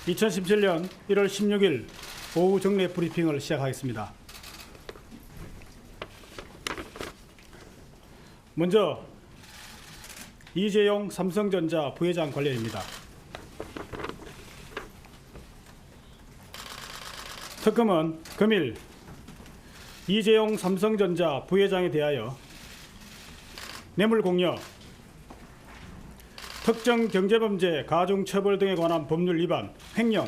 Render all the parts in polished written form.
2017년 1월 16일 오후 정례 브리핑을 시작하겠습니다. 먼저 이재용 삼성전자 부회장 관련입니다. 특검은 금일 이재용 삼성전자 부회장에 대하여 뇌물공여, 특정 경제범죄 가중처벌 등에 관한 법률 위반, 횡령,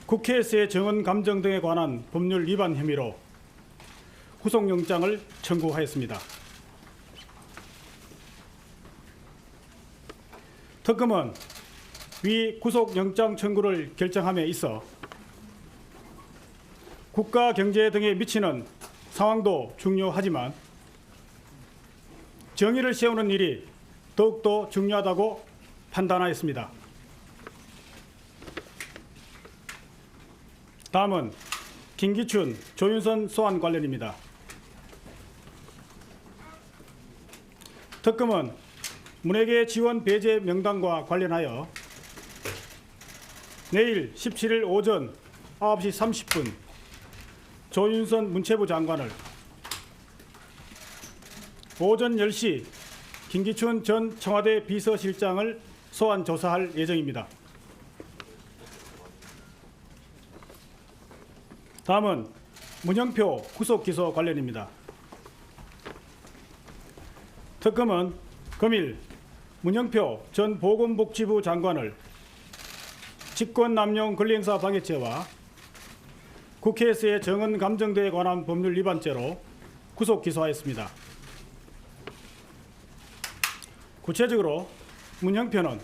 국회에서의 정언 감정 등에 관한 법률 위반 혐의로 구속영장을 청구하였습니다. 특검은 위 구속영장 청구를 결정함에 있어 국가 경제 등에 미치는 상황도 중요하지만 정의를 세우는 일이 더욱더 중요하다고 판단하였습니다. 다음은 김기춘, 조윤선 소환 관련입니다. 특검은 문해계 지원 배제 명단과 관련하여 내일 17일 오전 9시 30분 조윤선 문체부 장관을, 오전 10시 김기춘 전 청와대 비서실장을 소환 조사할 예정입니다. 다음은 문영표 구속 기소 관련입니다. 특검은 금일 문영표 전 보건복지부 장관을 직권남용 권리행사 방해죄와 국회에서의 정언 감정 등에 관한 법률 위반죄로 구속 기소하였습니다. 구체적으로 문영표는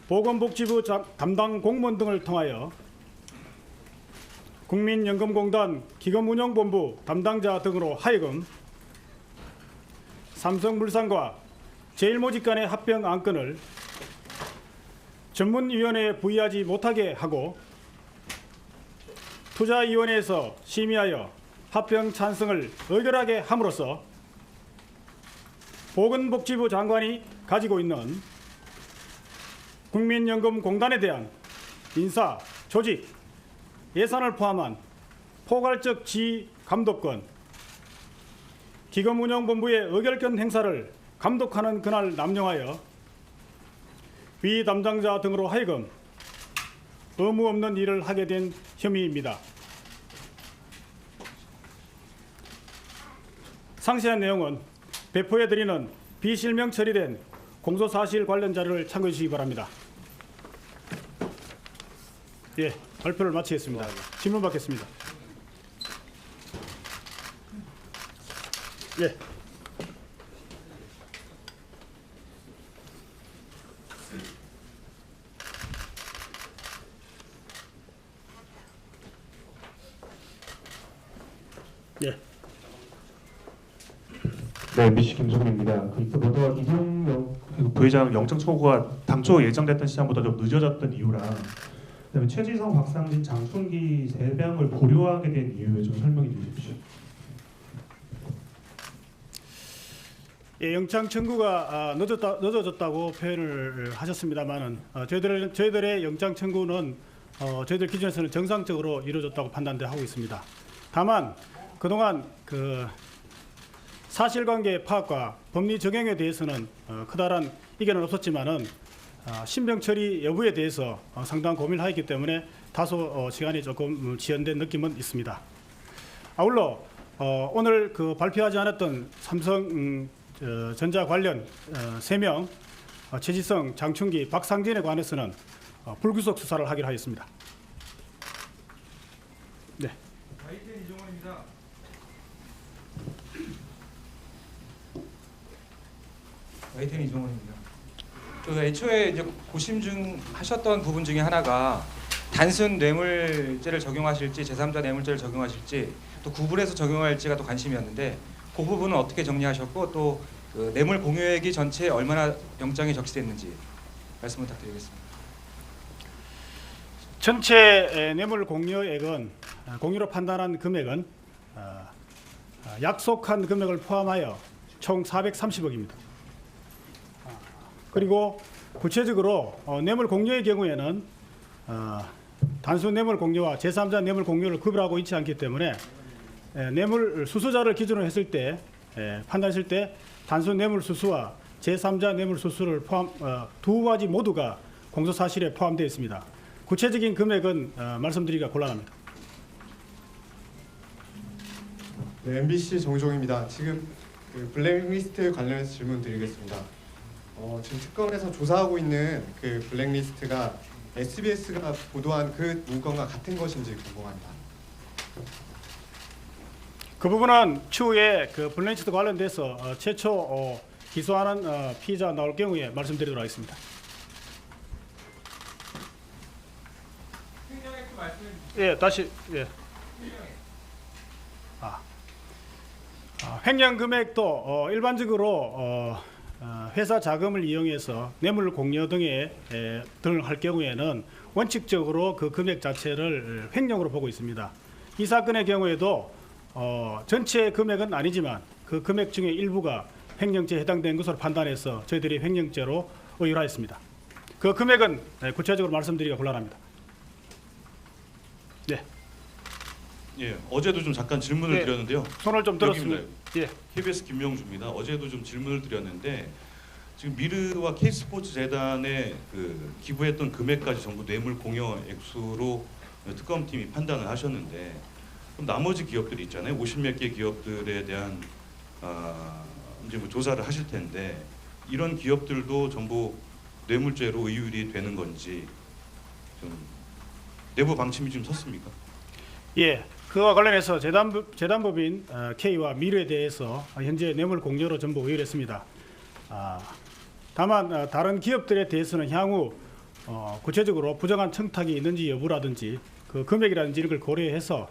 보건복지부 담당 공무원 등을 통하여 국민연금공단 기금운용본부 담당자 등으로 하여금 삼성물산과 제일모직 간의 합병 안건을 전문위원회에 부의하지 못하게 하고 투자위원회에서 심의하여 합병 찬성을 의결하게 함으로써 보건복지부 장관이 가지고 있는 국민연금공단에 대한 인사, 조직, 예산을 포함한 포괄적 지휘 감독권, 기금운용본부의 의결권 행사를 감독하는 권한을 남용하여 위 담당자 등으로 하여금 의무 없는 일을 하게 된 혐의입니다. 상세한 내용은 배포해드리는 비실명 처리된 공소사실 관련 자료를 참고해 주시기 바랍니다. 예, 발표를 마치겠습니다. 질문 받겠습니다. 예. 예. 네, MBC 김성훈입니다. 먼저 이재용 부회장 영장 청구가 당초 예정됐던 시점보다 좀 늦어졌던 이유랑, 그다음에 최지성, 박상진, 장충기 세 명을 보류하게 된 이유에 좀 설명해 주십시오. 예, 영장 청구가 늦어졌다고 표현을 하셨습니다만은 저희들의 영장 청구는 저희들 기준에서는 정상적으로 이루어졌다고 판단하고 있습니다. 다만 그동안 사실관계 파악과 법리 적용에 대해서는 커다란 이견은 없었지만은 신병 처리 여부에 대해서 상당한 고민을 하였기 때문에 다소 시간이 조금 지연된 느낌은 있습니다. 아울러 오늘 발표하지 않았던 삼성 전자 관련 3명 최지성, 장충기, 박상진에 관해서는 불구속 수사를 하기로 하였습니다. 네. YTN 이종원입니다. YTN 이종원입니다. 애초에 이제 고심중하셨던 부분 중에 하나가 단순 뇌물죄를 적용하실지 제3자 뇌물죄를 적용하실지 또 구분해서 적용할지가 또 관심이었는데 그 부분은 어떻게 정리하셨고 또 뇌물 공유액이 전체에 얼마나 영장에 적시됐는지 말씀 부탁드리겠습니다. 전체 뇌물 공유액은 공유로 판단한 금액은 약속한 금액을 포함하여 총 430억입니다. 그리고 구체적으로 뇌물 공여의 경우에는 단순 뇌물 공여와 제3자 뇌물 공여를 구별하고 있지 않기 때문에 뇌물 수수자를 기준으로 했을 때 판단했을 때 단순 뇌물 수수와 제3자 뇌물 수수를 포함 두 가지 모두가 공소 사실에 포함되어 있습니다. 구체적인 금액은 말씀드리기가 곤란합니다. 네, MBC 정종입니다. 지금 그 블랙리스트 관련해서 질문 드리겠습니다. 지금 특검에서 조사하고 있는 그 블랙리스트가 SBS가 보도한 그 문건과 같은 것인지 궁금합니다. 그 부분은 추후에 그 블랙리스트 관련돼서 최초 기소하는 피의자 나올 경우에 말씀드리도록 하겠습니다. 예, 다시 예. 횡령 금액도 일반적으로 회사 자금을 이용해서 뇌물 공여 등을 할 경우에는 원칙적으로 그 금액 자체를 횡령으로 보고 있습니다. 이 사건의 경우에도 전체 금액은 아니지만 그 금액 중에 일부가 횡령죄에 해당된 것으로 판단해서 저희들이 횡령죄로 의율하였습니다. 그 금액은 구체적으로 말씀드리기가 곤란합니다. 네. 예, 어제도 좀 잠깐 질문을 네. 드렸는데요. 손을 좀 들었습니다. 예. KBS 김명주입니다. 어제도 좀 질문을 드렸는데 지금 미르와 K스포츠 재단에 그 기부했던 금액까지 전부 뇌물 공여 액수로 특검팀이 판단을 하셨는데 그럼 나머지 기업들이 있잖아요. 50몇 개 기업들에 대한 이제 뭐 조사를 하실 텐데 이런 기업들도 전부 뇌물죄로 의율이 되는 건지 좀 내부 방침이 좀 섰습니까? 예, 그와 관련해서 재단법인 K와 미르에 대해서 현재 뇌물 공여로 전부 의율했습니다. 다만 다른 기업들에 대해서는 향후 구체적으로 부정한 청탁이 있는지 여부라든지 그 금액이라든지 이런 걸 고려해서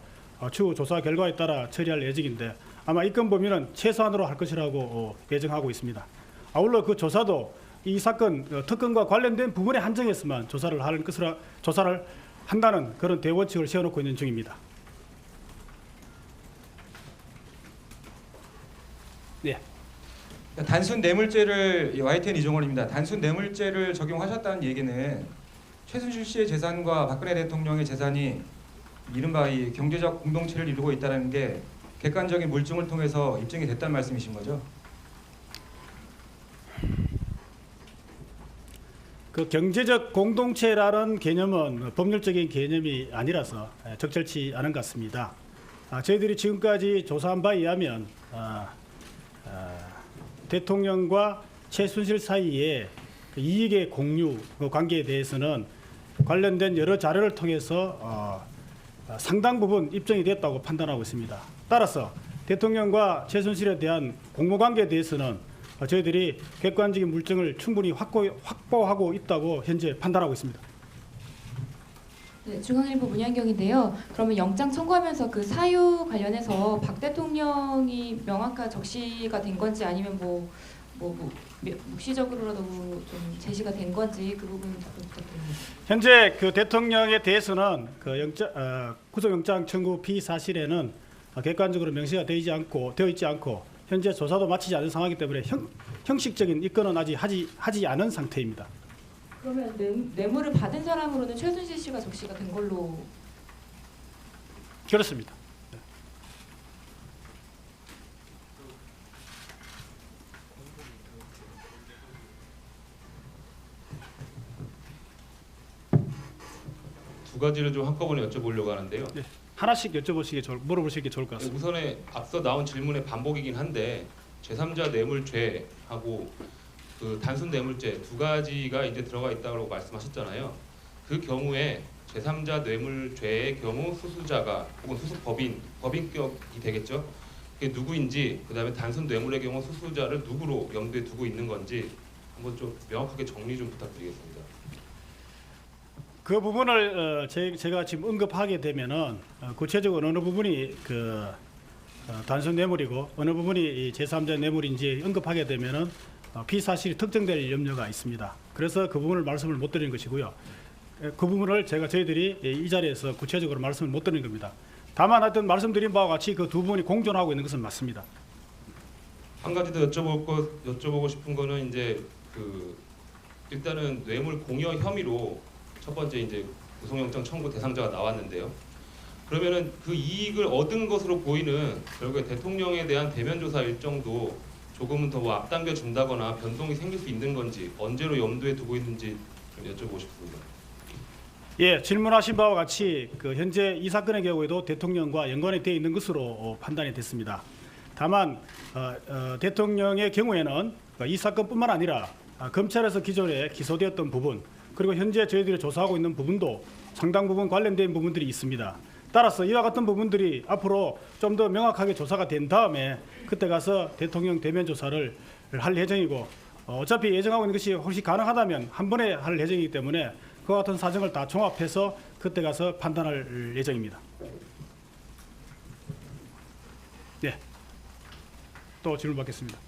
추후 조사 결과에 따라 처리할 예정인데 아마 입건 범위는 최소한으로 할 것이라고 예정하고 있습니다. 아울러 그 조사도 이 사건 특검과 관련된 부분에 한정해서만 조사를 한다는 그런 대원칙을 세워놓고 있는 중입니다. 네. 단순 뇌물죄를 YTN 이종원입니다. 단순 뇌물죄를 적용하셨다는 얘기는 최순실 씨의 재산과 박근혜 대통령의 재산이 이른바 이 경제적 공동체를 이루고 있다는 게 객관적인 물증을 통해서 입증이 됐다는 말씀이신 거죠? 그 경제적 공동체라는 개념은 법률적인 개념이 아니라서 적절치 않은 것 같습니다. 저희들이 지금까지 조사한 바에 의하면 대통령과 최순실 사이의 이익의 공유 관계에 대해서는 관련된 여러 자료를 통해서 상당 부분 입증이 됐다고 판단하고 있습니다. 따라서 대통령과 최순실에 대한 공모관계에 대해서는 저희들이 객관적인 물증을 충분히 확보하고 있다고 현재 판단하고 있습니다. 네, 중앙일보 문현경인데요. 그러면 영장 청구하면서 그 사유 관련해서 박 대통령이 명확한 적시가 된 건지 아니면 묵시적으로라도 좀 제시가 된 건지 그 부분 부탁드립니다. 현재 그 대통령에 대해서는 그 구속영장 청구 피사실에는 객관적으로 명시가 되어 있지 않고 현재 조사도 마치지 않은 상황이기 때문에 형식적인 입건은 아직 하지 않은 상태입니다. 그러면 뇌물을 받은 사람으로는 최순실 씨가 적시가 된 걸로 그렇습니다. 두 가지를 좀 한꺼번에 여쭤보려고 하는데요. 네, 하나씩 물어보시기 좋을 것 같습니다. 우선에 앞서 나온 질문의 반복이긴 한데 제3자 뇌물죄하고 그 단순 뇌물죄 두 가지가 이제 들어가 있다고 말씀하셨잖아요. 그 경우에 제3자 뇌물죄의 경우 수수자가 혹은 법인격이 되겠죠. 그게 누구인지 그다음에 단순 뇌물의 경우 수수자를 누구로 염두에 두고 있는 건지 한번 좀 명확하게 정리 좀 부탁드리겠습니다. 그 부분을 제가 지금 언급하게 되면은 구체적으로 어느 부분이 그 단순 뇌물이고 어느 부분이 제3자 뇌물인지 언급하게 되면은 피사실이 특정될 염려가 있습니다. 그래서 그 부분을 말씀을 못 드리는 것이고요. 그 부분을 저희들이 이 자리에서 구체적으로 말씀을 못 드리는 겁니다. 다만 하여튼 말씀드린 바와 같이 그 두 부분이 공존하고 있는 것은 맞습니다. 한 가지 더 여쭤보고 싶은 거는 이제 그 일단은 뇌물 공여 혐의로 첫 번째 이제 구속영장 청구 대상자가 나왔는데요. 그러면은 그 이익을 얻은 것으로 보이는 결국에 대통령에 대한 대면 조사 일정도 조금은 더 앞당겨 준다거나 변동이 생길 수 있는 건지 언제로 염두에 두고 있는지 좀 여쭤보고 싶습니다. 예, 질문하신 바와 같이 현재 이 사건의 경우에도 대통령과 연관이 되어 있는 것으로 판단이 됐습니다. 다만 대통령의 경우에는 이 사건뿐만 아니라 검찰에서 기존에 기소되었던 부분 그리고 현재 저희들이 조사하고 있는 부분도 상당 부분 관련된 부분들이 있습니다. 따라서 이와 같은 부분들이 앞으로 좀 더 명확하게 조사가 된 다음에 그때 가서 대통령 대면 조사를 할 예정이고 어차피 예정하고 있는 것이 혹시 가능하다면 한 번에 할 예정이기 때문에 그와 같은 사정을 다 종합해서 그때 가서 판단할 예정입니다. 네, 또 질문 받겠습니다.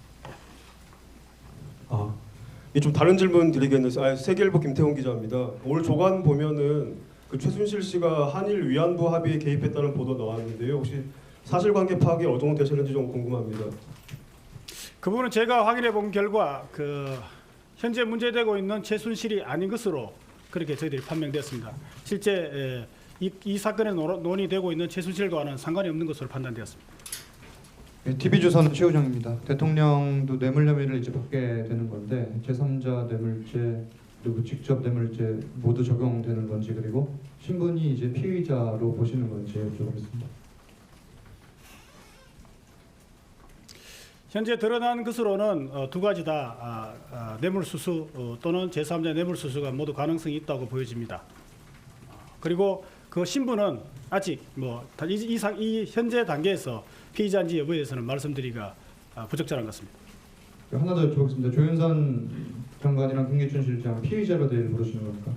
좀 다른 질문 드리겠는데 세계일보 김태훈 기자입니다. 오늘 조간 보면은 그 최순실 씨가 한일 위안부 합의에 개입했다는 보도 나왔는데요. 혹시 사실관계 파악이 어느 정도 되셨는지 좀 궁금합니다. 그 부분은 제가 확인해 본 결과 현재 문제되고 있는 최순실이 아닌 것으로 그렇게 저희들이 판명됐습니다. 실제 이 사건에 논의되고 있는 최순실과는 상관이 없는 것으로 판단되었습니다. 네, TV조선 최우정입니다. 대통령도 뇌물 혐의를 이제 받게 되는 건데 제3자 뇌물죄 그리고 직접 뇌물죄 모두 적용되는 건지 그리고 신분이 이제 피의자로 보시는 건지 여쭤보겠습니다. 현재 드러난 것으로는 두 가지 다 뇌물수수 또는 제3자 뇌물수수가 모두 가능성이 있다고 보여집니다. 그리고 그 신분은 아직 이 현재 단계에서 피의자인지 여부에 대해서는 말씀드리기가 부적절한 것 같습니다. 하나 더 여쭤보겠습니다. 조윤선 장관이랑 김기춘 실장 피의자로 내일 부르시는 겁니까?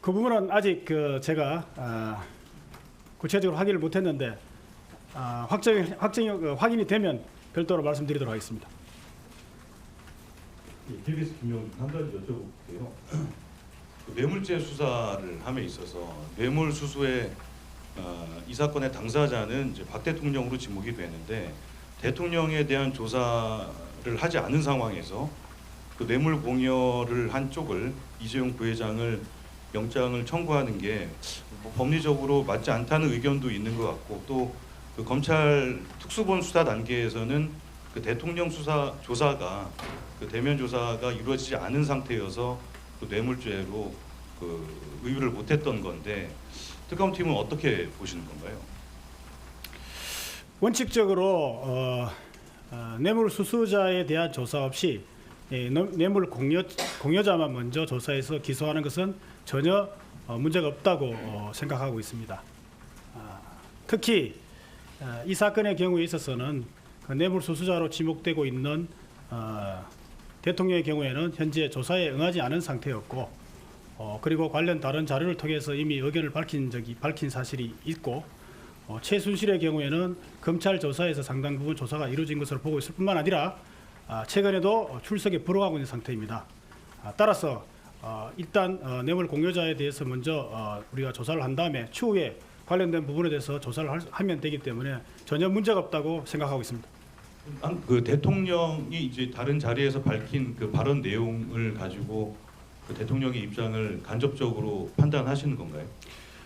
그 부분은 아직 제가 구체적으로 확인을 못했는데 확인이 되면 별도로 말씀드리도록 하겠습니다. KBS 김용 한 가지 여쭤볼게요. 뇌물죄 수사를 함에 있어서 뇌물수수의 이 사건의 당사자는 이제 박 대통령으로 지목이 되는데 대통령에 대한 조사를 하지 않은 상황에서 그 뇌물 공여를 한 쪽을 이재용 부회장을 영장을 청구하는 게 법리적으로 맞지 않다는 의견도 있는 것 같고 또 그 검찰 특수본 수사 단계에서는 그 대통령 조사가 그 대면 조사가 이루어지지 않은 상태여서 그 뇌물죄로 그 의유를 못했던 건데 특검팀은 어떻게 보시는 건가요? 원칙적으로 뇌물 수수자에 대한 조사 없이 뇌물 공여자만 먼저 조사해서 기소하는 것은 전혀 문제가 없다고 생각하고 있습니다. 특히 이 사건의 경우에 있어서는 그 뇌물 수수자로 지목되고 있는 대통령의 경우에는 현재 조사에 응하지 않은 상태였고 그리고 관련 다른 자료를 통해서 이미 의견을 밝힌 사실이 있고 최순실의 경우에는 검찰 조사에서 상당 부분 조사가 이루어진 것으로 보고 있을 뿐만 아니라 최근에도 출석에 불응하고 있는 상태입니다. 따라서 일단 뇌물 공여자에 대해서 먼저 우리가 조사를 한 다음에 추후에 관련된 부분에 대해서 조사를 하면 되기 때문에 전혀 문제가 없다고 생각하고 있습니다. 그 대통령이 이제 다른 자리에서 밝힌 그 발언 내용을 가지고 그 대통령의 입장을 간접적으로 판단하시는 건가요?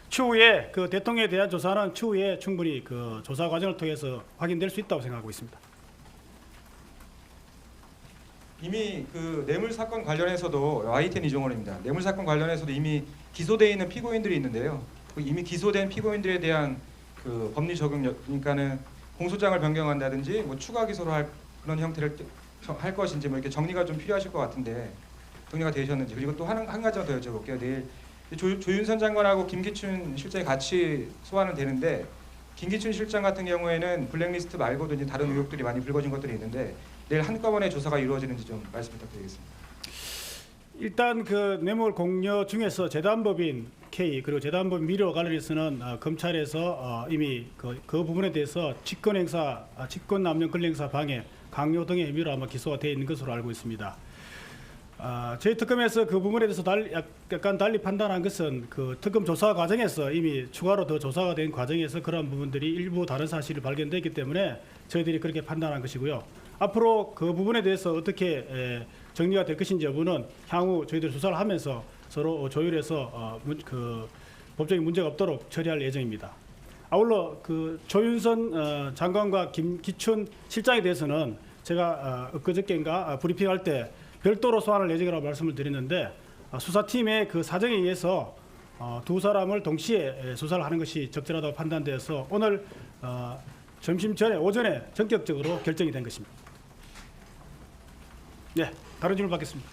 추후에 그 대통령에 대한 조사는 추후에 충분히 그 조사 과정을 통해서 확인될 수 있다고 생각하고 있습니다. 이미 그 뇌물 사건 관련해서도 YTN 이종원입니다. 뇌물 사건 관련해서도 이미 기소되어 있는 피고인들이 있는데요. 이미 기소된 피고인들에 대한 그 법리 적용 그러니까는 공소장을 변경한다든지 뭐 추가 기소를 할 그런 형태를 할 것인지 뭐 이렇게 정리가 좀 필요하실 것 같은데 정리가 되셨는지 그리고 또 한 가지 더 여쭤볼게요. 내일 조윤선 장관하고 김기춘 실장이 같이 소환은 되는데 김기춘 실장 같은 경우에는 블랙리스트 말고도 이제 다른 의혹들이 많이 불거진 것들이 있는데 내일 한꺼번에 조사가 이루어지는지 좀 말씀 부탁드리겠습니다. 일단 그 뇌물 공여 중에서 재단법인 K 그리고 재단법인 미르와 관련해서는 검찰에서 이미 그 부분에 대해서 직권남용 권리행사 방해, 강요 등의 혐의로 아마 기소가 되어 있는 것으로 알고 있습니다. 저희 특검에서 그 부분에 대해서 약간 달리 판단한 것은 그 특검 조사 과정에서 이미 추가로 더 조사가 된 과정에서 그런 부분들이 일부 다른 사실이 발견됐기 때문에 저희들이 그렇게 판단한 것이고요. 앞으로 그 부분에 대해서 어떻게 정리가 될 것인지 여부는 향후 저희들 조사를 하면서 서로 조율해서 법적인 문제가 없도록 처리할 예정입니다. 아울러 그 조윤선 장관과 김기춘 실장에 대해서는 제가 엊그저께인가 브리핑할 때 별도로 소환할 예정이라고 말씀을 드렸는데 수사팀의 그 사정에 의해서 두 사람을 동시에 수사를 하는 것이 적절하다고 판단되어서 오늘 점심 전에 오전에 전격적으로 결정이 된 것입니다. 네, 다른 질문 받겠습니다.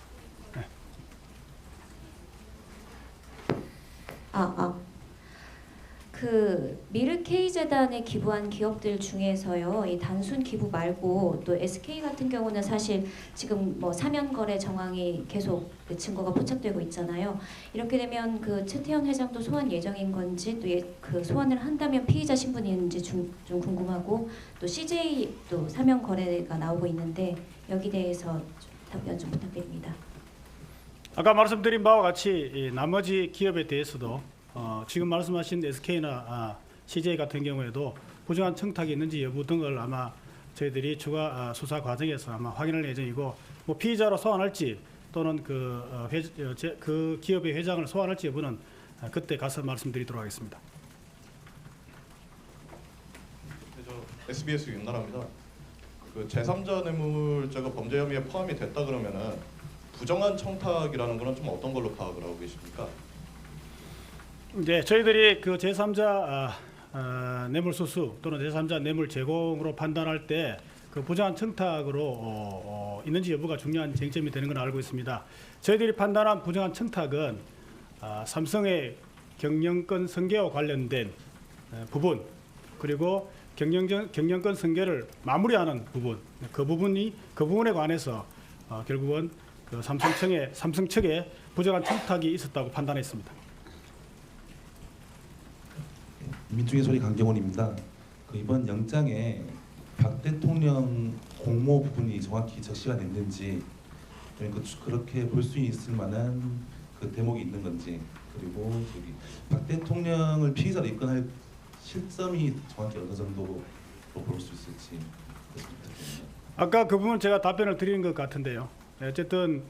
그 미르 K 재단에 기부한 기업들 중에서요, 이 단순 기부 말고 또 SK 같은 경우는 사실 지금 뭐 사면 거래 정황이 계속 그 증거가 포착되고 있잖아요. 이렇게 되면 그 최태원 회장도 소환 예정인 건지 또 그 소환을 한다면 피의자 신분인지 좀 궁금하고 또 CJ도 사면 거래가 나오고 있는데 여기 대해서 답변 좀 부탁드립니다. 아까 말씀드린 바와 같이 이 나머지 기업에 대해서도 지금 말씀하신 SK나 CJ 같은 경우에도 부정한 청탁이 있는지 여부 등을 아마 저희들이 추가 수사 과정에서 아마 확인할 예정이고 뭐 피의자로 소환할지 또는 그 기업의 회장을 소환할지 여부는 그때 가서 말씀드리도록 하겠습니다. SBS 윤나라입니다. 그 제3자 뇌물죄가 범죄 혐의에 포함이 됐다 그러면은 부정한 청탁이라는 거는 좀 어떤 걸로 파악을 하고 계십니까? 네, 저희들이 그 제3자 뇌물 수수 또는 제3자 뇌물 제공으로 판단할 때 그 부정한 청탁으로 있는지 여부가 중요한 쟁점이 되는 걸 알고 있습니다. 저희들이 판단한 부정한 청탁은 삼성의 경영권 승계와 관련된 부분 그리고 경영권 승계를 마무리하는 부분 그 부분에 관해서 결국은 그 삼성 측에 부정한 청탁이 있었다고 판단했습니다. 민중의 소리 강경원입니다. 그 이번 영장에 박 대통령 공모 부분이 정확히 적시가 됐는지 그렇게 볼 수 있을 만한 그 대목이 있는 건지 그리고 저기 박 대통령을 피의자로 입건할 실점이 정확히 어느 정도로 볼 수 있을지 아까 그 부분 제가 답변을 드린 것 같은데요. 어쨌든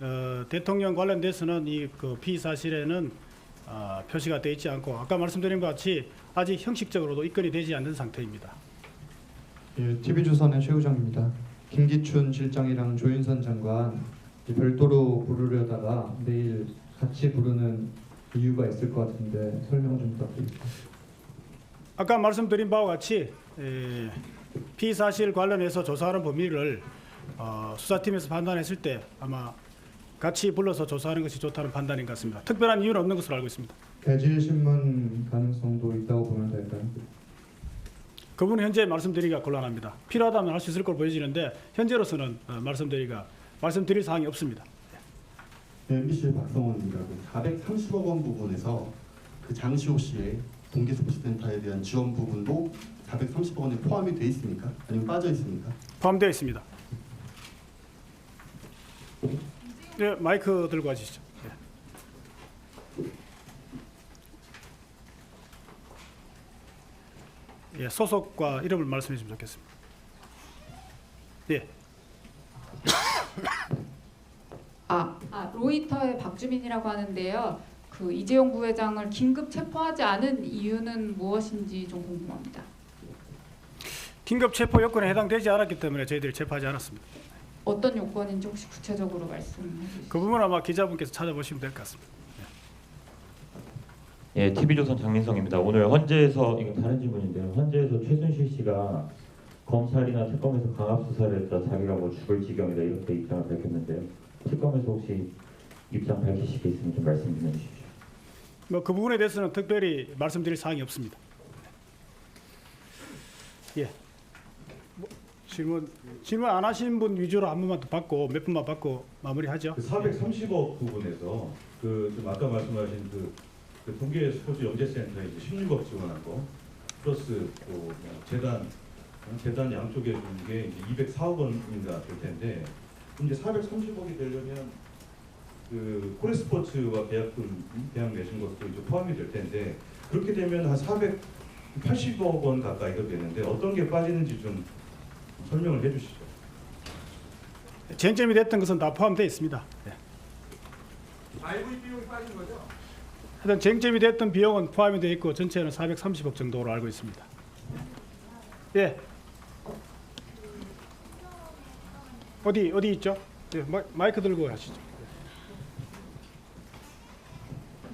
대통령 관련돼서는 이 그 피의 사실에는 표시가 되어 있지 않고 아까 말씀드린 것 같이 아직 형식적으로도 입건이 되지 않는 상태입니다. 예, TV조선의 최우정입니다. 김기춘 실장이랑 조윤선 장관 별도로 부르려다가 내일 같이 부르는 이유가 있을 것 같은데 설명 좀 부탁드립니다. 아까 말씀드린 바와 같이 피의 사실 관련해서 조사하는 범위를 수사팀에서 판단했을 때 아마 같이 불러서 조사하는 것이 좋다는 판단인 것 같습니다. 특별한 이유는 없는 것으로 알고 있습니다. 개질 신문 가능성도 있다고 보면 될까요? 그분은 현재 말씀드리기가 곤란합니다. 필요하다면 할 수 있을 걸 보여지는데 현재로서는 말씀드릴 사항이 없습니다. MBC 박성원입니다. 430억 원 부분에서 그 장시호 씨의 동계스포츠센터에 대한 지원 부분도 430억 원에 포함이 돼 있습니까? 아니면 빠져 있습니까? 포함되어 있습니다. 네, 마이크 들고 가시죠. 예, 소속과 이름을 말씀해 주시면 좋겠습니다. 예. 로이터의 박주민이라고 하는데요. 그 이재용 부회장을 긴급 체포하지 않은 이유는 무엇인지 좀 궁금합니다. 긴급 체포 요건에 해당되지 않았기 때문에 저희들이 체포하지 않았습니다. 어떤 요건인지 혹시 구체적으로 말씀해 주시죠. 그 부분 아마 기자분께서 찾아보시면 될 것 같습니다. 예, TV조선 장민성입니다. 오늘 헌재에서 이건 다른 질문인데요. 헌재에서 최순실 씨가 검찰이나 특검에서 강압 수사를 했다 자기가 뭐 죽을 지경이다 이렇게 입장을 밝혔는데요. 특검에서 혹시 입장 밝히실 게 있으면 좀 말씀 좀 해주십시오. 뭐 그 부분에 대해서는 특별히 말씀드릴 사항이 없습니다. 예. 뭐 질문 안 하신 분 위주로 한 분만 더 받고 몇 분만 받고 마무리하죠. 그 430억 부분에서 좀 아까 말씀하신 그 동계 스포츠 영재센터에 이제 16억 지원한 거 플러스 또 재단 양쪽에 준 게 이제 204억 원인가 될 텐데 이제 430억이 되려면 그 코레스포츠와 계약 맺은 것도 이제 포함이 될 텐데 그렇게 되면 한 480억 원 가까이가 되는데 어떤 게 빠지는지 좀 설명을 해주시죠. 쟁점이 됐던 것은 다 포함되어 있습니다. 예. RV 비용이 빠진 거죠? 하여튼 쟁점이 됐던 비용은 포함이 되어 있고 전체는 430억 정도로 알고 있습니다. 예. 어디 있죠? 예, 마이크 들고 하시죠.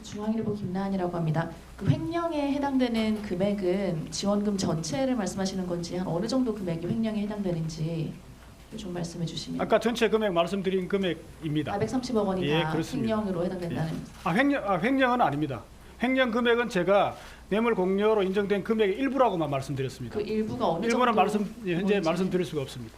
중앙일보 김나은이라고 합니다. 그 횡령에 해당되는 금액은 지원금 전체를 말씀하시는 건지 한 어느 정도 금액이 횡령에 해당되는지 좀 말씀해 주시면. 아까 전체 금액 말씀드린 금액입니다. 430억 원이 예, 다 그렇습니다. 횡령으로 해당된다는. 횡령은 아닙니다. 횡령 금액은 제가 뇌물 공여로 인정된 금액의 일부라고만 말씀드렸습니다. 그 일부가 어느 일부는 정도 현재 뭔지. 말씀드릴 수가 없습니다.